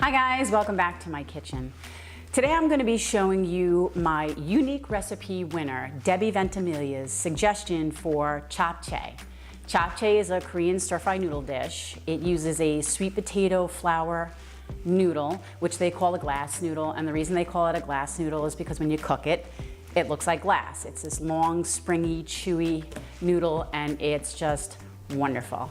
Hi guys, welcome back to my kitchen. Today I'm going to be showing you my unique recipe winner, Debbie Ventimiglia's suggestion for Japchae. Japchae is a Korean stir-fry noodle dish. It uses a sweet potato flour noodle, which they call a glass noodle, and the reason they call it a glass noodle is because when you cook it, it looks like glass. It's this long, springy, chewy noodle, and it's just wonderful.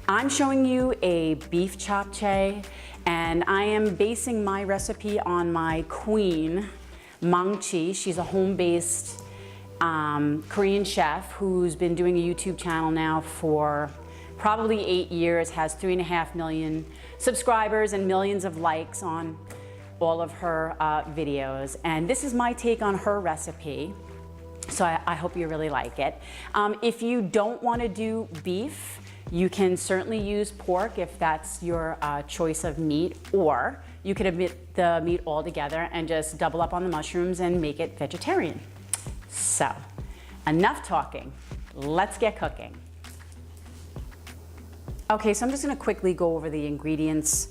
I'm showing you a beef japchae, and I am basing my recipe on my queen, Mangchi. She's a home-based Korean chef who's been doing a YouTube channel now for probably 8 years, has 3.5 million subscribers and millions of likes on all of her videos. And this is my take on her recipe. So I hope you really like it. If you don't want to do beef, you can certainly use pork if that's your choice of meat, or you could omit the meat altogether and just double up on the mushrooms and make it vegetarian. So, enough talking. Let's get cooking. Okay, so I'm just going to quickly go over the ingredients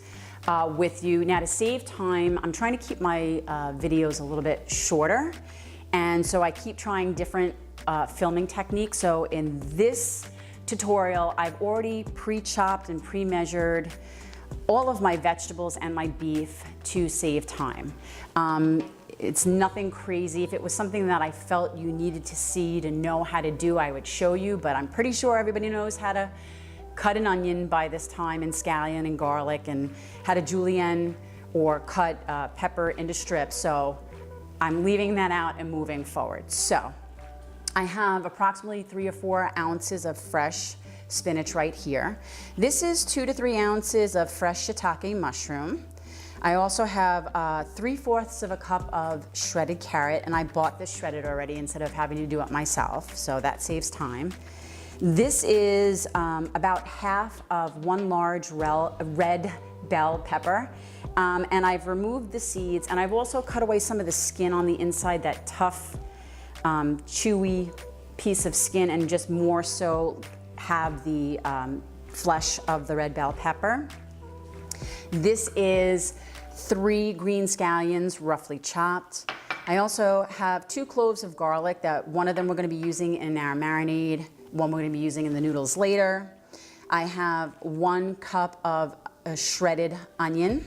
with you. Now, to save time, I'm trying to keep my videos a little bit shorter. And so I keep trying different filming techniques. So in this tutorial, I've already pre-chopped and pre-measured all of my vegetables and my beef to save time. It's nothing crazy. If it was something that I felt you needed to see to know how to do, I would show you, but I'm pretty sure everybody knows how to cut an onion by this time, and scallion and garlic, and how to julienne or cut pepper into strips. So I'm leaving that out and moving forward. So I have approximately 3 or 4 ounces of fresh spinach right here. This is 2 to 3 ounces of fresh shiitake mushroom. I also have 3/4 of a cup of shredded carrot, and I bought this shredded already instead of having to do it myself, so that saves time. This is about half of 1 large red bell pepper. And I've removed the seeds, and I've also cut away some of the skin on the inside, that tough, chewy piece of skin, and just more so have the flesh of the red bell pepper. This is 3 green scallions, roughly chopped. I also have 2 cloves of garlic, that one of them we're going to be using in our marinade, one we're going to be using in the noodles later. I have 1 cup of a shredded onion.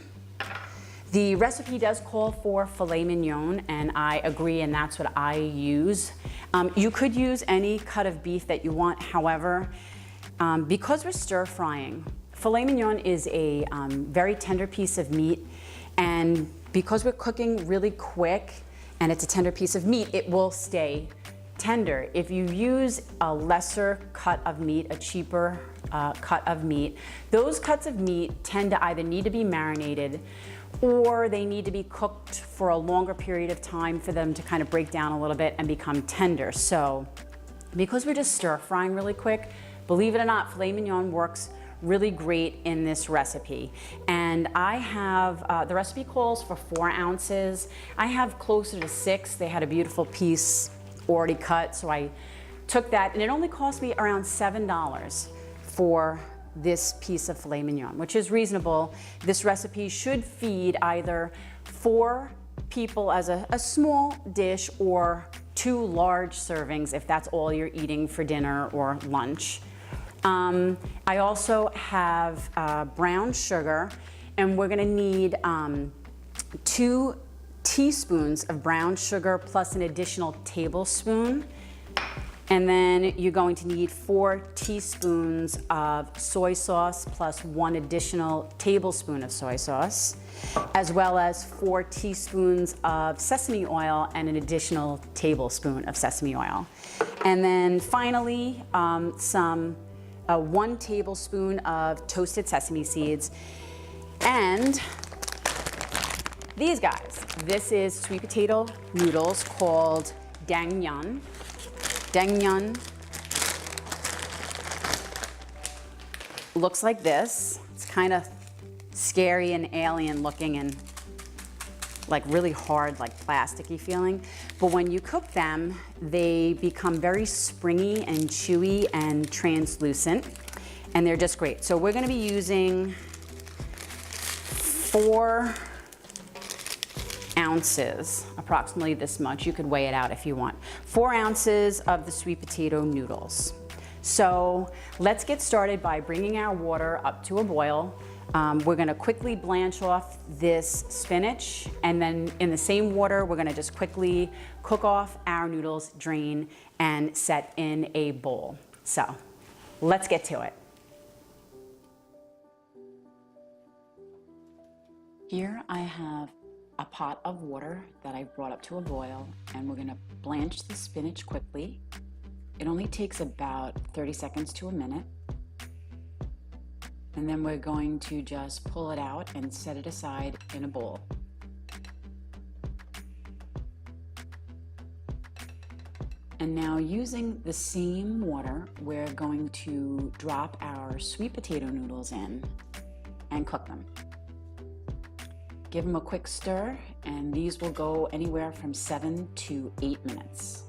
The recipe does call for filet mignon, and I agree, and that's what I use. You could use any cut of beef that you want. However, because we're stir frying, filet mignon is a very tender piece of meat, and because we're cooking really quick and it's a tender piece of meat, it will stay tender. If you use a lesser cut of meat, a cheaper cut of meat, those cuts of meat tend to either need to be marinated, or they need to be cooked for a longer period of time for them to kind of break down a little bit and become tender. So because we're just stir frying really quick, believe it or not, filet mignon works really great in this recipe. And I have, the recipe calls for 4 ounces. I have closer to 6. They had a beautiful piece already cut, so I took that, and it only cost me around $7 for this piece of filet mignon, which is reasonable. This recipe should feed either 4 people as a small dish, or 2 large servings if that's all you're eating for dinner or lunch. I also have brown sugar, and we're gonna need 2 teaspoons of brown sugar plus an additional tablespoon. And then you're going to need 4 teaspoons of soy sauce plus 1 additional tablespoon of soy sauce, as well as 4 teaspoons of sesame oil and an additional tablespoon of sesame oil. And then finally, 1 tablespoon of toasted sesame seeds. And these guys, this is sweet potato noodles called dangnyeon. Dangnyeon looks like this. It's kind of scary and alien looking, and like really hard, like plasticky feeling. But when you cook them, they become very springy and chewy and translucent, and they're just great. So we're gonna be using 4 ounces, approximately this much. You could weigh it out if you want. 4 ounces of the sweet potato noodles. So let's get started by bringing our water up to a boil. We're gonna quickly blanch off this spinach, and then in the same water, we're gonna just quickly cook off our noodles, drain, and set in a bowl. So let's get to it. Here I have a pot of water that I've brought up to a boil, and we're gonna blanch the spinach quickly. It only takes about 30 seconds to a minute. And then we're going to just pull it out and set it aside in a bowl. And now, using the same water, we're going to drop our sweet potato noodles in and cook them. Give them a quick stir, and these will go anywhere from 7 to 8 minutes.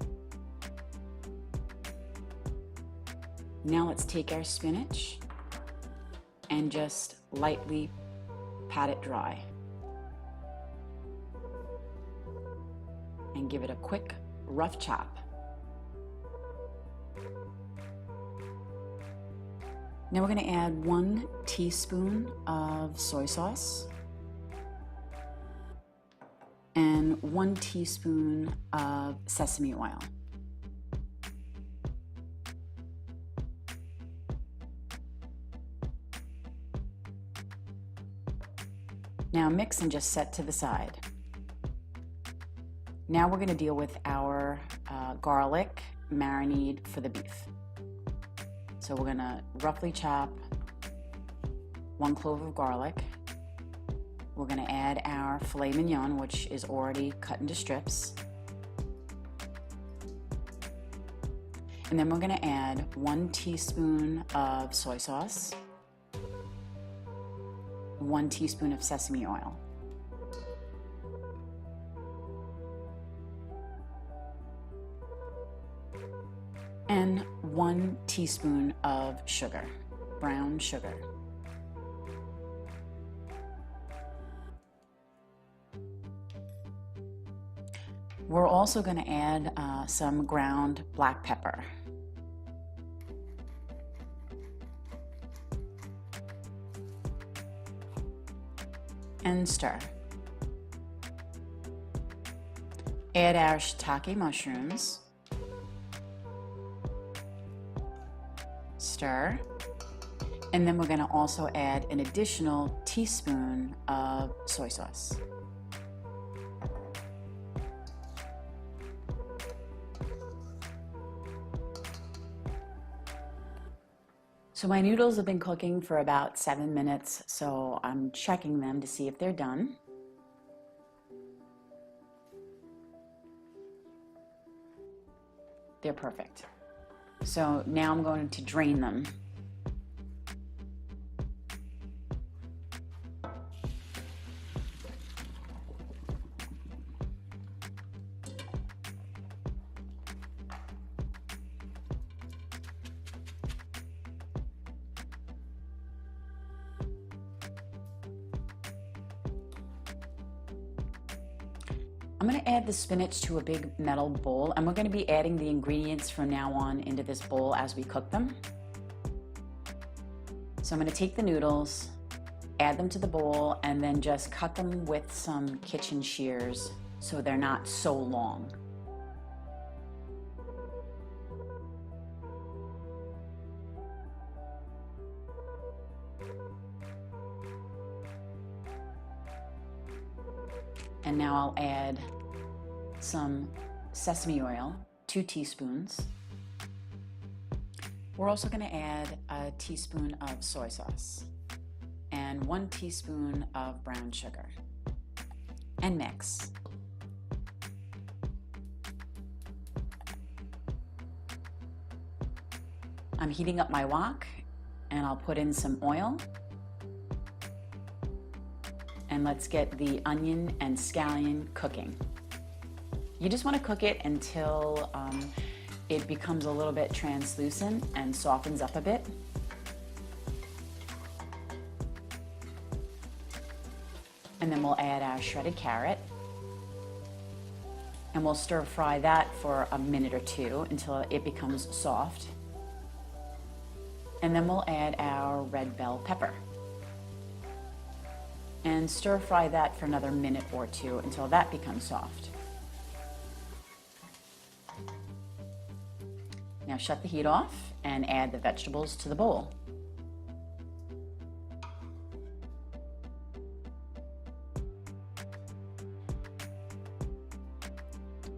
Now let's take our spinach and just lightly pat it dry. And give it a quick rough chop. Now we're going to add 1 teaspoon of soy sauce and 1 teaspoon of sesame oil. Now mix and just set to the side. Now we're going to deal with our garlic marinade for the beef. So we're going to roughly chop 1 clove of garlic. We're going to add our filet mignon, which is already cut into strips. And then we're going to add 1 teaspoon of soy sauce, 1 teaspoon of sesame oil, and 1 teaspoon of sugar, brown sugar. We're also going to add some ground black pepper. And stir. Add our shiitake mushrooms. Stir. And then we're going to also add an additional teaspoon of soy sauce. So my noodles have been cooking for about 7 minutes, so I'm checking them to see if they're done. They're perfect. So now I'm going to drain them. I'm going to add the spinach to a big metal bowl, and we're going to be adding the ingredients from now on into this bowl as we cook them. So I'm going to take the noodles, add them to the bowl, and then just cut them with some kitchen shears so they're not so long. And now I'll add some sesame oil, 2 teaspoons. We're also going to add a teaspoon of soy sauce and 1 teaspoon of brown sugar, and mix. I'm heating up my wok, and I'll put in some oil. And let's get the onion and scallion cooking. You just want to cook it until it becomes a little bit translucent and softens up a bit. And then we'll add our shredded carrot. And we'll stir fry that for a minute or two until it becomes soft. And then we'll add our red bell pepper. And stir fry that for another minute or two until that becomes soft. Now shut the heat off and add the vegetables to the bowl.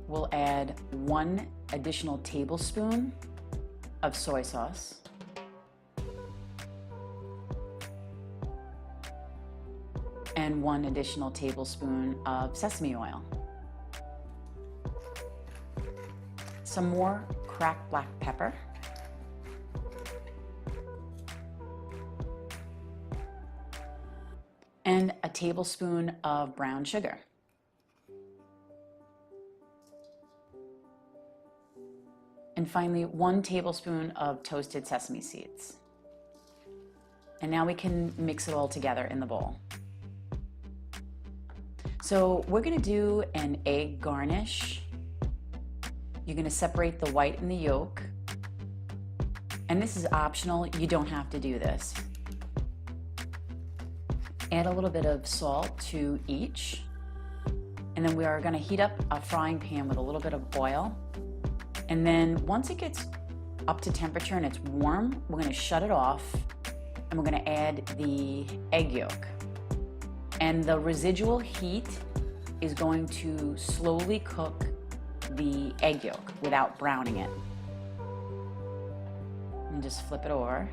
We'll add 1 additional tablespoon of soy sauce. And 1 additional tablespoon of sesame oil. Some more cracked black pepper. And a tablespoon of brown sugar. And finally, 1 tablespoon of toasted sesame seeds. And now we can mix it all together in the bowl. So we're gonna do an egg garnish. You're gonna separate the white and the yolk. And this is optional, you don't have to do this. Add a little bit of salt to each. And then we are gonna heat up a frying pan with a little bit of oil. And then once it gets up to temperature and it's warm, we're gonna shut it off and we're gonna add the egg yolk. And the residual heat is going to slowly cook the egg yolk without browning it. And just flip it over.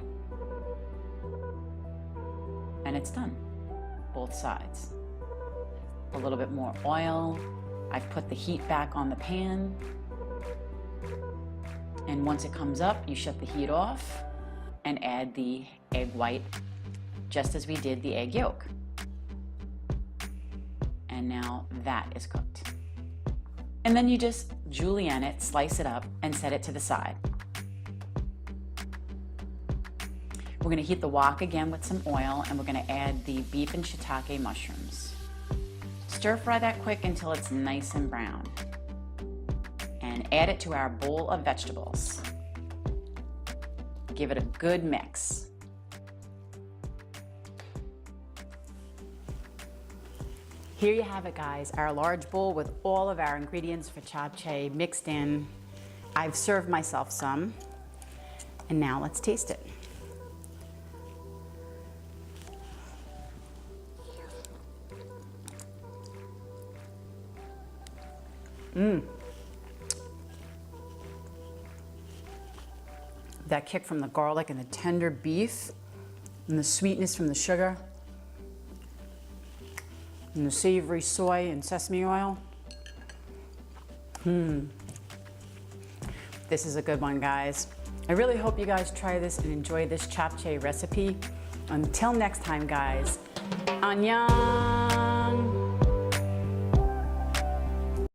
And it's done, both sides. A little bit more oil. I've put the heat back on the pan. And once it comes up, you shut the heat off and add the egg white, just as we did the egg yolk. And now that is cooked. And then you just julienne it, slice it up, and set it to the side. We're gonna heat the wok again with some oil, and we're gonna add the beef and shiitake mushrooms. Stir fry that quick until it's nice and brown. And add it to our bowl of vegetables. Give it a good mix. Here you have it, guys, our large bowl with all of our ingredients for japchae mixed in. I've served myself some, and now let's taste it. That kick from the garlic and the tender beef and the sweetness from the sugar and the savory soy and sesame oil. This is a good one, guys. I really hope you guys try this and enjoy this japchae recipe. Until next time, guys. Annyeong!